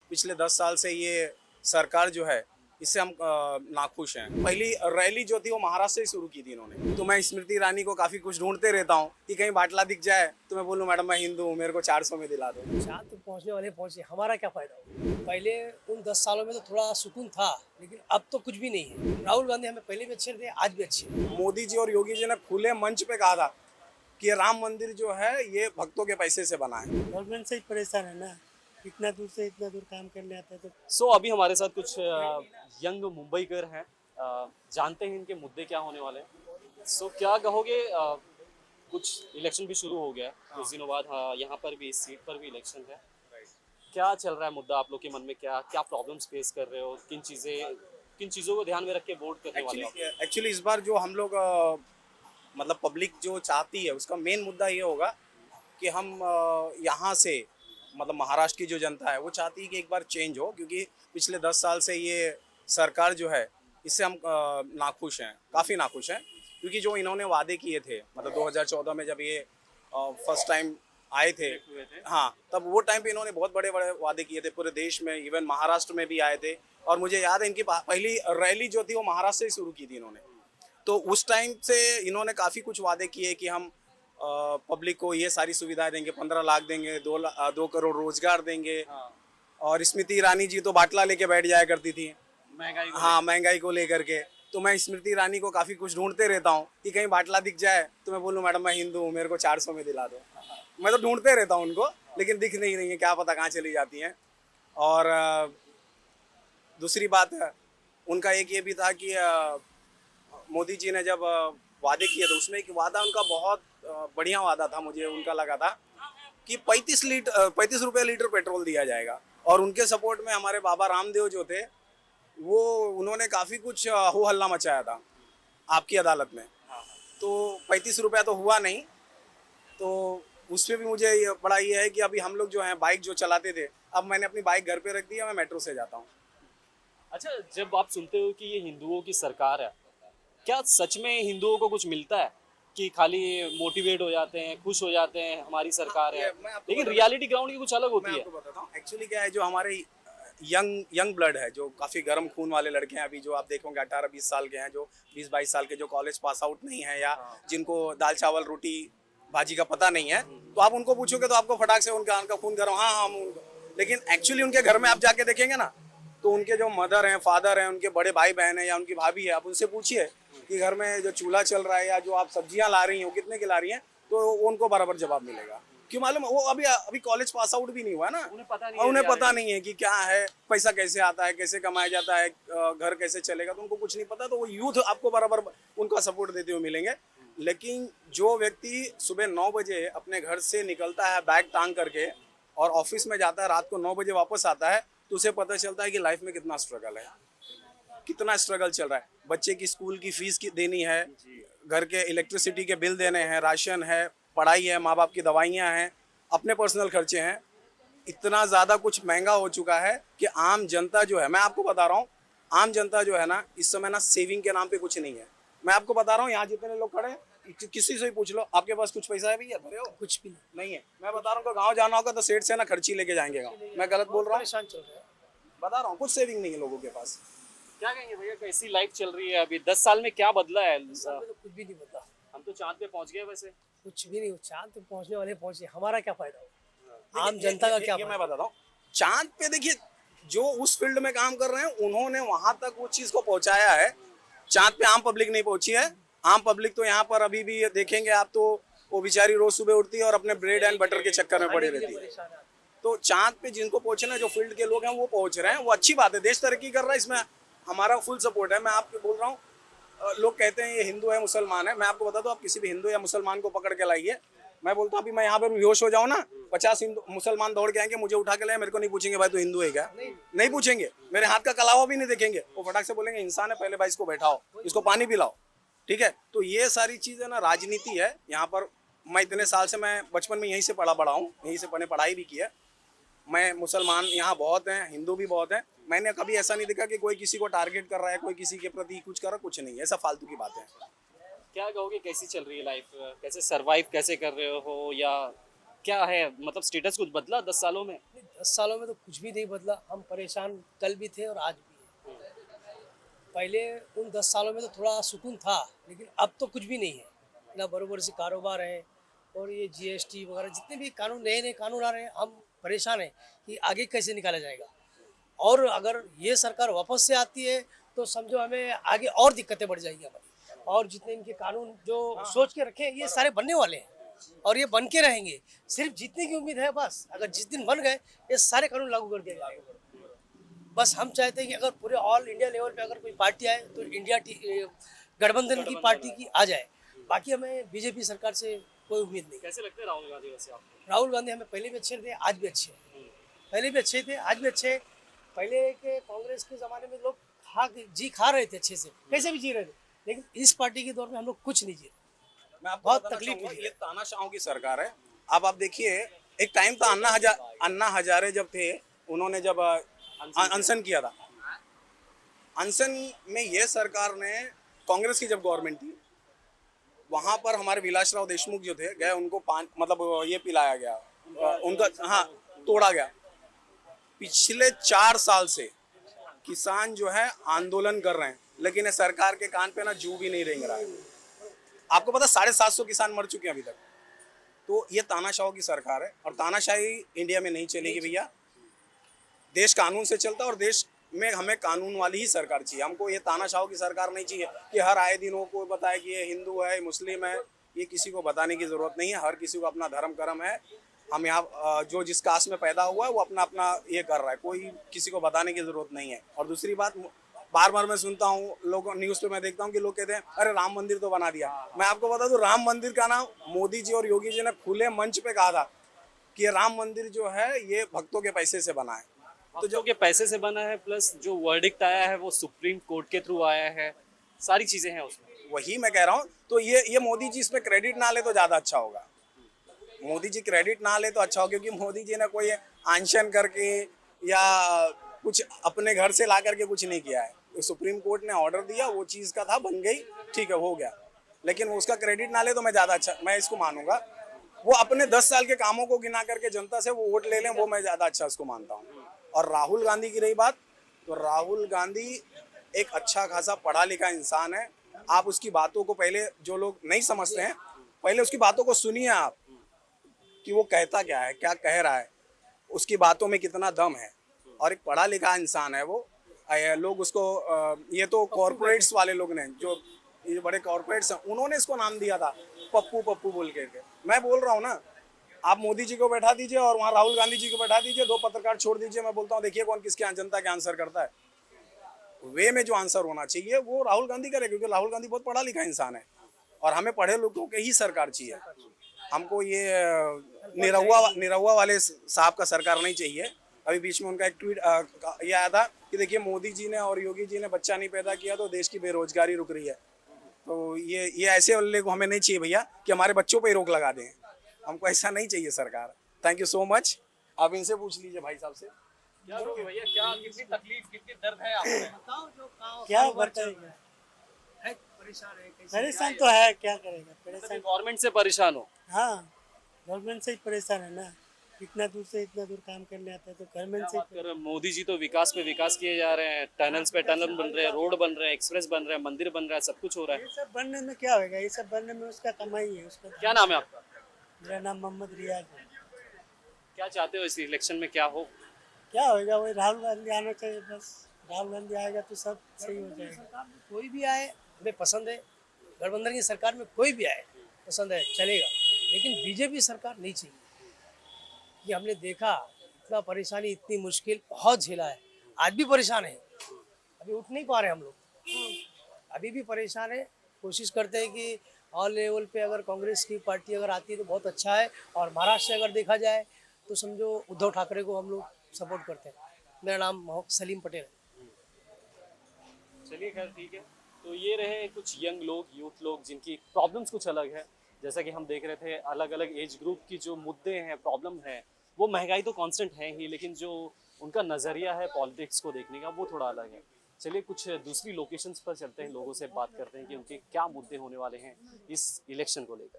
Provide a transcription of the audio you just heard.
पिछले 10 साल से ये सरकार जो है इससे हम नाखुश हैं। पहली रैली जो थी वो महाराष्ट्र से ही शुरू की थी इन्होंने। तो मैं स्मृति ईरानी को काफ़ी कुछ ढूंढते रहता हूँ कि कहीं बाटला दिख जाए तो मैं बोलूँ मैडम मैं हिंदू हूँ, मेरे को 400 में दिला दो। चाँद पे पहुँचने वाले पहुँचे, हमारा क्या फ़ायदा हो। पहले उन 10 सालों में तो थोड़ा सुकून था, लेकिन अब तो कुछ भी नहीं है। राहुल गांधी हमें पहले भी अच्छे थे, आज भी अच्छे हैं। मोदी जी और योगी जी ने खुले मंच पे कहा था कि राम मंदिर जो है ये भक्तों के पैसे से बना है। गवर्नमेंट से ही परेशान है ना, इतना दूर से इतना दूर काम करने आता है तो। सो अभी हमारे साथ कुछ यंग मुंबईकर हैं। जानते हैं इनके मुद्दे क्या होने वाले हैं। सो क्या कहोगे, कुछ इलेक्शन भी शुरू हो गया है कुछ दिनों बाद। हाँ, यहाँ पर भी इस सीट पर भी इलेक्शन है। क्या चल रहा है मुद्दा आप लोग के मन में, क्या क्या प्रॉब्लम्स फेस कर रहे हो, किन चीज़ों को ध्यान में रख के वोट करने वाले हो? एक्चुअली इस बार जो हम लोग मतलब पब्लिक जो चाहती है उसका मेन मुद्दा ये होगा कि हम यहाँ से मतलब महाराष्ट्र की जो जनता है वो चाहती है कि एक बार चेंज हो, क्योंकि पिछले 10 साल से ये सरकार जो है इससे हम नाखुश हैं, काफ़ी नाखुश हैं। क्योंकि जो इन्होंने वादे किए थे मतलब 2014 में जब ये फर्स्ट टाइम आए थे, हाँ, तब वो टाइम पे इन्होंने बहुत बड़े बड़े वादे किए थे पूरे देश में, इवन महाराष्ट्र में भी आए थे। और मुझे याद है इनकी पहली रैली जो थी वो महाराष्ट्र से ही शुरू की थी इन्होंने। तो उस टाइम से इन्होंने काफ़ी कुछ वादे किए कि हम पब्लिक को ये सारी सुविधाएं देंगे, 15 लाख देंगे, 2 करोड़ रोजगार देंगे। और स्मृति ईरानी जी तो बाटला लेके बैठ जाया करती थी महंगाई को लेकर के। तो मैं स्मृति ईरानी को काफ़ी कुछ ढूंढते रहता हूँ कि कहीं बाटला दिख जाए तो मैं बोलूँ मैडम मैं हिंदू हूँ, मेरे को 400 में दिला दो। मैं तो ढूंढते रहता हूँ उनको, लेकिन दिख नहीं रही है, क्या पता कहाँ चली जाती हैं। और दूसरी बात है उनका एक ये भी था कि मोदी जी ने जब वादे किए तो उसमें एक वादा उनका बहुत बढ़िया वादा था, मुझे उनका लगा था कि 35 रुपये लीटर पेट्रोल दिया जाएगा। और उनके सपोर्ट में हमारे बाबा रामदेव जो थे वो उन्होंने काफ़ी कुछ हो हल्ला मचाया था आपकी अदालत में। तो 35 रुपया तो हुआ नहीं, तो उस पर भी मुझे बड़ा ये है कि अभी हम लोग जो हैं बाइक जो चलाते थे, अब मैंने अपनी बाइक घर पे रख दी है, मैं मेट्रो से जाता हूँ। अच्छा, जब आप सुनते हो कि ये हिंदुओं की सरकार है, क्या सच में हिंदुओं को कुछ मिलता है कि खाली मोटिवेट हो जाते हैं, खुश हो जाते हैं हमारी सरकार है, लेकिन रियलिटी ग्राउंड की कुछ अलग होती है? मैं आपको बताता हूँ एक्चुअली क्या है, जो हमारे यंग ब्लड है, जो काफ़ी गर्म खून वाले लड़के हैं, अभी जो आप देखोगे 18-20 साल के हैं, जो 20-22 साल के, जो कॉलेज पास आउट नहीं है या जिनको दाल चावल रोटी भाजी का पता नहीं है, तो आप उनको पूछोगे तो आपको फटाक से उनका खून गर्म, हाँ हाँ लेकिन एक्चुअली उनके घर में आप जाके देखेंगे ना, तो उनके जो मदर हैं, फादर हैं, उनके बड़े भाई बहन हैं या उनकी भाभी है, आप उनसे पूछिए कि घर में जो चूल्हा चल रहा है या जो आप सब्जियां ला रही हो कितने की ला रही हैं, तो उनको बराबर जवाब मिलेगा। क्यों मालूम, वो अभी कॉलेज पास आउट भी नहीं हुआ ना, उन्हें पता नहीं है कि क्या है, पैसा कैसे आता है, कैसे कमाया जाता है, घर कैसे चलेगा, तो उनको कुछ नहीं पता। तो वो यूथ आपको बराबर उनका सपोर्ट देते हुए मिलेंगे। लेकिन जो व्यक्ति सुबह 9 बजे अपने घर से निकलता है बैग टांग करके और ऑफिस में जाता है, रात को 9 बजे वापस आता है, तो उसे पता चलता है कि लाइफ में कितना स्ट्रगल है, कितना स्ट्रगल चल रहा है। बच्चे की स्कूल की फीस देनी है, घर के इलेक्ट्रिसिटी के बिल देने हैं, राशन है, पढ़ाई है, माँ बाप की दवाइयाँ हैं, अपने पर्सनल खर्चे हैं। इतना ज़्यादा कुछ महंगा हो चुका है कि आम जनता जो है, मैं आपको बता रहा हूँ, आम जनता जो है ना, इस समय ना सेविंग के नाम पे कुछ नहीं है। मैं आपको बता रहा हूँ, यहाँ जितने लोग खड़े हैं किसी से भी पूछ लो, आपके पास कुछ पैसा है भैया, भरे हो? कुछ भी नहीं है। मैं बता रहा हूँ, गाँव जाना होगा तो सेठ से ना खर्ची लेके जाएंगे गाँव। मैं गलत बोल रहा हूँ? परेशान चल रहे हैं। बता रहा हूँ, कुछ सेविंग नहीं है लोगों के पास। क्या कहेंगे भैया, कैसी लाइफ चल रही है अभी? 10 साल में क्या बदला है? साल में तो कुछ भी नहीं बदला, हम तो चांद पे पहुंच गए वैसे। कुछ भी नहीं। चाँद पे पहुँचने वाले पहुँचे, हमारा क्या फ़ायदा हो। आम जनता का क्या ये फ़ायदा। मैं बताता हूँ, चांद पे देखिए जो उस फील्ड में काम कर रहे हैं उन्होंने वहां तक वो चीज को पहुंचाया है। चांद पे आम पब्लिक नहीं पहुंची है। आम पब्लिक तो यहाँ पर अभी भी देखेंगे आप, तो वो बेचारी रोज सुबह उठती है और अपने ब्रेड एंड बटर के चक्कर में पड़ी रहती है। तो चांद पे जिनको पहुंचना, जो फील्ड के लोग हैं वो पहुंच रहे हैं, वो अच्छी बात है, देश तरक्की कर रहा है, इसमें हमारा फुल सपोर्ट है। मैं आपको बोल रहा हूँ, लोग कहते हैं ये हिंदू है मुसलमान है, मैं आपको बता दूं, आप किसी भी हिंदू या मुसलमान को पकड़ के लाइए, मैं बोलता हूँ अभी मैं यहाँ पर बेहोश हो जाऊँ ना, 50 मुसलमान दौड़ के आएंगे, मुझे उठा के लाए, मेरे को नहीं पूछेंगे भाई तू हिंदू है क्या, नहीं पूछेंगे, मेरे हाथ का कलावा भी नहीं देखेंगे, वो फटाक से बोलेंगे इंसान है, पहले भाई इसको बैठाओ, इसको पानी पिलाओ, ठीक है। तो ये सारी चीज़ें ना राजनीति है यहाँ पर। मैं इतने साल से, मैं बचपन में यहीं से पढ़ा हूँ, यहीं से पढ़ाई भी की है। मैं मुसलमान यहाँ बहुत हैं, हिंदू भी बहुत हैं, मैंने कभी ऐसा नहीं देखा कि कोई किसी को टारगेट कर रहा है, कोई किसी के प्रति कुछ कर रहा है, कुछ नहीं है, ऐसा फालतू की बात है। क्या कहोगे, कैसी चल रही है लाइफ? कैसे सरवाइव कैसे कर रहे हो, या क्या है, मतलब स्टेटस कुछ बदला 10 सालों में? 10 सालों में तो कुछ भी नहीं बदला। हम परेशान कल भी थे और आज भी हैं। पहले उन 10 सालों में तो थोड़ा सुकून था, लेकिन अब तो कुछ भी नहीं है ना। बरोबर से कारोबार है और ये जीएसटी वगैरह जितने भी कानून नए नए कानून आ रहे हैं, हम परेशान हैं कि आगे कैसे निकाला जाएगा। और अगर ये सरकार वापस से आती है तो समझो हमें आगे और दिक्कतें बढ़ जाएगी हमारी। और जितने इनके कानून जो सोच के रखे हैं, ये सारे बनने वाले हैं और ये बन के रहेंगे। सिर्फ जीतने की उम्मीद है बस। अगर जिस दिन बन गए, ये सारे कानून लागू कर दिया जाएगा। बस हम चाहते हैं कि अगर पूरे ऑल इंडिया लेवल पे अगर कोई पार्टी आए तो गठबंधन की पार्टी की आ जाए। बाकी हमें बीजेपी सरकार से कोई उम्मीद नहीं। कैसे लगते हैं राहुल गांधी वैसे आपको? राहुल गांधी हमें पहले भी अच्छे थे, आज भी अच्छे हैं। पहले भी अच्छे थे, आज भी अच्छे। पहले के कांग्रेस के ज़माने में लोग खा रहे थे अच्छे से, कैसे भी जी रहे थे। लेकिन इस पार्टी के दौर में हम लोग कुछ नहीं जी। मैं आपको बहुत बताना तकलीफ चाहूंगा, हुई ये तानाशाहों की सरकार है। अब आप देखिए, एक टाइम था अन्ना हजारे जब थे, उन्होंने जब अनशन किया था। अनशन में ये सरकार ने, कांग्रेस की जब गवर्नमेंट थी, वहां पर हमारे विलासराव देशमुख जो थे गए, उनको मतलब ये पिलाया गया, उनका हाँ तोड़ा गया। पिछले 4 साल से किसान जो है आंदोलन कर रहे हैं, लेकिन ये सरकार के कान पे ना जू भी नहीं रेंग रहा है। आपको पता 750 किसान मर चुके हैं अभी तक। तो ये तानाशाहों की सरकार है और तानाशाही इंडिया में नहीं चलेगी भैया। देश कानून से चलता है और देश में हमें कानून वाली ही सरकार चाहिए। हमको ये तानाशाहों की सरकार नहीं चाहिए कि हर आए दिनों को बताए कि ये हिंदू है, मुस्लिम है। ये किसी को बताने की ज़रूरत नहीं है। हर किसी को अपना धर्म कर्म है। हम यहाँ जो जिस कास्ट में पैदा हुआ है वो अपना अपना ये कर रहा है। कोई किसी को बताने की ज़रूरत नहीं है। और दूसरी बात, बार बार मैं सुनता हूँ, लोग न्यूज़ पे मैं देखता हूँ कि लोग कहते हैं अरे राम मंदिर तो बना दिया। मैं आपको बता दूँ, राम मंदिर का नाम मोदी जी और योगी जी ने खुले मंच पे कहा था कि ये राम मंदिर जो है ये भक्तों के पैसे से बना है। तो जो के पैसे से बना है, प्लस जो वर्डिक्ट आया है वो सुप्रीम कोर्ट के थ्रू आया है, सारी चीजें हैं उसमें। वही मैं कह रहा हूँ। तो ये मोदी जी इसमें क्रेडिट ना ले तो ज़्यादा अच्छा होगा। मोदी जी क्रेडिट ना ले तो अच्छा हो, क्योंकि मोदी जी ने कोई अनशन करके या कुछ अपने घर से ला करके कुछ नहीं किया है। तो सुप्रीम कोर्ट ने ऑर्डर दिया, वो चीज़ का था, बन गई, ठीक है, हो गया। लेकिन वो उसका क्रेडिट ना ले तो मैं ज़्यादा अच्छा, मैं इसको मानूंगा। वो अपने 10 साल के कामों को गिना करके जनता से वो वोट ले लें, वो मैं ज़्यादा अच्छा उसको मानता हूँ। और राहुल गांधी की रही बात, तो राहुल गांधी एक अच्छा खासा पढ़ा लिखा इंसान है। आप उसकी बातों को, पहले जो लोग नहीं समझते हैं, पहले उसकी बातों को सुनिए आप कि वो कहता क्या है, क्या कह रहा है, उसकी बातों में कितना दम है। और एक पढ़ा लिखा इंसान है वो। लोग उसको ये तो कॉरपोरेट्स वाले लोग ने, जो ये बड़े कॉरपोरेट्स हैं, उन्होंने इसको नाम दिया था पप्पू पप्पू बोल के। मैं बोल रहा हूँ ना, आप मोदी जी को बैठा दीजिए और वहाँ राहुल गांधी जी को बैठा दीजिए, 2 पत्रकार छोड़ दीजिए। मैं बोलता हूँ देखिए कौन किसके जनता के आंसर करता है। वे में जो आंसर होना चाहिए वो राहुल गांधी करे, क्योंकि राहुल गांधी बहुत पढ़ा लिखा इंसान है और हमें पढ़े लोगों की ही सरकार चाहिए। हमको ये निरहुआ वाले साहब का सरकार नहीं चाहिए। अभी बीच में उनका एक ट्वीट ये आया था कि देखिए मोदी जी ने और योगी जी ने बच्चा नहीं पैदा किया तो देश की बेरोजगारी रुक रही है। तो ये ऐसे वाले को हमें नहीं चाहिए भैया कि हमारे बच्चों पे ही रोक लगा दें। हमको ऐसा नहीं चाहिए सरकार। Thank you so much. आप इनसे पूछ लीजिए भाई साहब से। क्या करोगे भैया, क्या कितनी तकलीफ, कितनी दर्द है आपको? बताओ जो क्या कारोबार चल बताएगा? रहा है, परेशान है कैसे परेशान तो है, क्या करेगा, परेशान। गवर्नमेंट से परेशान हो? हाँ, गवर्नमेंट से ही परेशान है ना। इतना दूर से इतना दूर काम करने आता है तो गवर्नमेंट से बात कर रहे हैं, मोदी जी तो विकास पे विकास किए जा रहे हैं, टनल्स पे टनल बन रहे हैं, रोड बन रहे हैं, एक्सप्रेस बन रहे हैं, मंदिर बन रहा है, सब कुछ हो रहा है। ये सब बनने में क्या होगा? ये सब बनने में उसका कमाई है उसका। क्या नाम है आपका? मेरा नाम मोहम्मद रियाज है। क्या चाहते हो इस इलेक्शन में, क्या हो? क्या होगा? वही राहुल गांधी आना चाहिए बस। राहुल गांधी आएगा तो सब सही हो जाएगा। सरकार में कोई भी आए हमें पसंद है। गठबंधन की सरकार में कोई भी आए पसंद है, चलेगा। लेकिन बीजेपी सरकार नहीं चाहिए। ये हमने देखा, इतना परेशानी, इतनी मुश्किल बहुत झेला है। आज भी परेशान है, अभी उठ नहीं पा रहे हम लोग, अभी भी परेशान है। कोशिश करते हैं कि ऑल लेवल पे अगर कांग्रेस की पार्टी अगर आती है तो बहुत अच्छा है। और महाराष्ट्र से अगर देखा जाए तो समझो उद्धव ठाकरे को हम लोग सपोर्ट करते हैं। मेरा नाम सलीम पटेल है। चलिए खैर ठीक है। तो ये रहे कुछ यंग लोग, यूथ लोग, जिनकी प्रॉब्लम्स कुछ अलग है। जैसा कि हम देख रहे थे, अलग अलग एज ग्रुप की जो मुद्दे हैं, प्रॉब्लम है, वो महंगाई तो कांस्टेंट है ही, लेकिन जो उनका नज़रिया है पॉलिटिक्स को देखने का वो थोड़ा अलग है। चलिए कुछ दूसरी लोकेशंस पर चलते हैं, लोगों से बात करते हैं कि उनके क्या मुद्दे होने वाले हैं इस इलेक्शन को लेकर।